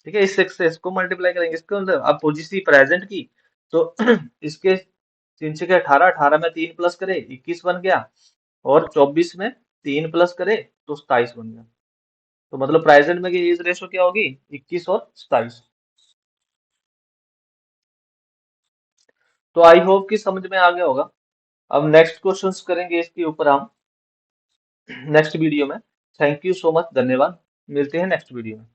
ठीक है, इस सिक्स से इसको मल्टीप्लाई करेंगे, इसके अंदर अब पोजीशन प्रेजेंट की। तो इसके 3 6 18, 18 में 3 प्लस करे 21 बन गया। और 24 में 3 प्लस करे तो 27 बन गया। तो मतलब प्रेजेंट में एज रेशो क्या होगी? 21 और 27। तो आई होप कि समझ में आ गया होगा। अब नेक्स्ट क्वेश्चंस करेंगे इसके ऊपर हम नेक्स्ट वीडियो में। थैंक यू सो मच, धन्यवाद। मिलते हैं नेक्स्ट वीडियो में।